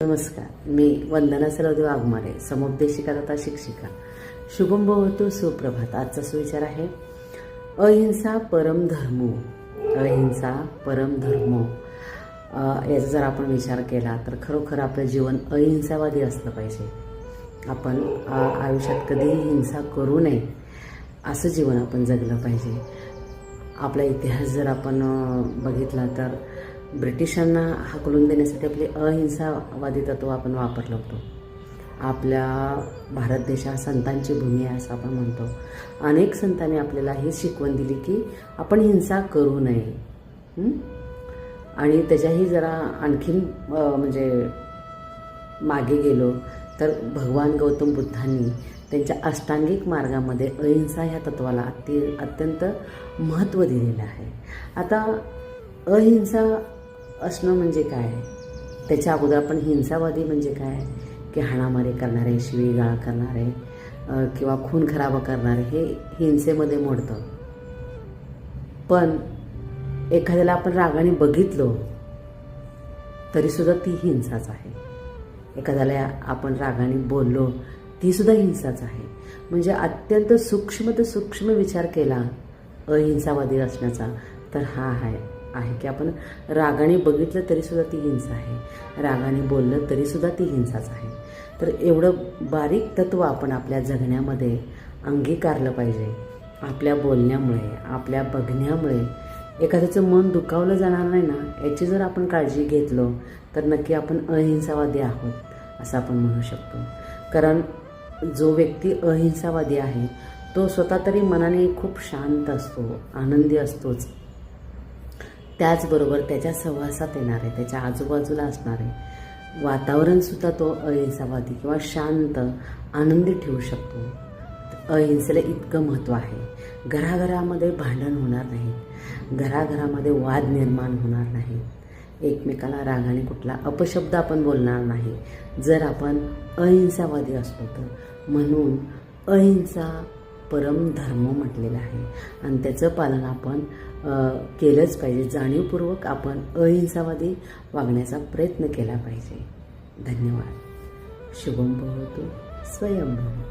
नमस्कार, मी वंदना सरोदे वाघमारे, समुपदेशिका तथा शिक्षिका. शुभम भवतु, सुप्रभात. आजचा सुविचार आहे अहिंसा परम धर्मो. अहिंसा परम धर्मो. याचा जर आपण विचार केला तर खरोखर आपलं जीवन अहिंसावादी असलं पाहिजे. आपण आयुष्यात कधीही हिंसा करू नये असं जीवन आपण जगलं पाहिजे. आपला इतिहास जर आपण बघितला तर ब्रिटिशांना हाकलून देण्यासाठी आपले अहिंसावादी तत्व आपण वापरलं होतं. आपल्या भारत देश हा संतांची भूमी आहे असं आपण म्हणतो. अनेक संतांनी आपल्याला ही शिकवण दिली की आपण हिंसा करू नये. आणि त्याच्याही जरा आणखीन म्हणजे मागे गेलो तर भगवान गौतम बुद्धांनी त्यांच्या अष्टांगिक मार्गामध्ये अहिंसा ह्या तत्वाला अत्यंत महत्त्व दिलेलं आहे. आता अहिंसा असणं म्हणजे काय? त्याच्या अगोदर आपण हिंसावादी म्हणजे काय की हाणामारी करणारे, शिवीगाळ करणारे किंवा खून खराबा करणारे हे हिंसेमध्ये मोडतं. पण एखाद्याला आपण रागाने बघितलो तरीसुद्धा ती हिंसाच आहे. एखाद्याला आपण रागाने बोललो ती सुद्धा हिंसाच आहे. म्हणजे अत्यंत सूक्ष्म विचार केला अहिंसावादी असण्याचा तर हा आहे की आपण रागाने बघितलं तरीसुद्धा ती हिंसा आहे, रागाने बोललं तरीसुद्धा ती हिंसाच आहे. तर एवढं बारीक तत्व आपण आपल्या जगण्यामध्ये अंगीकारलं पाहिजे. आपल्या बोलण्यामुळे, आपल्या बघण्यामुळे एखाद्याचं मन दुखावलं जाणार नाही ना, याची जर आपण काळजी घेतलो तर नक्की आपण अहिंसावादी आहोत असं आपण म्हणू शकतो. कारण जो व्यक्ती अहिंसावादी आहे तो स्वतः तरी मनाने खूप शांत असतो, आनंदी असतोच. त्याचबरोबर त्याच्या सहवासात येणारे, त्याच्या आजूबाजूला असणारे वातावरणसुद्धा तो अहिंसावादी किंवा शांत, आनंदी ठेवू शकतो. अहिंसेला इतकं महत्त्व आहे. घराघरामध्ये भांडण होणार नाही, घराघरामध्ये वाद निर्माण होणार नाही, एकमेकाला रागाने कुठला अपशब्द आपण बोलणार नाही जर आपण अहिंसावादी असलो तर. म्हणून अहिंसा परम धर्म म्हटलेलं आहे आणि त्याचं पालन आपण केलंच पाहिजे. जाणीवपूर्वक आपण अहिंसावादी वागण्याचा प्रयत्न केला पाहिजे. धन्यवाद. शुभम भवतु, स्वयं भव.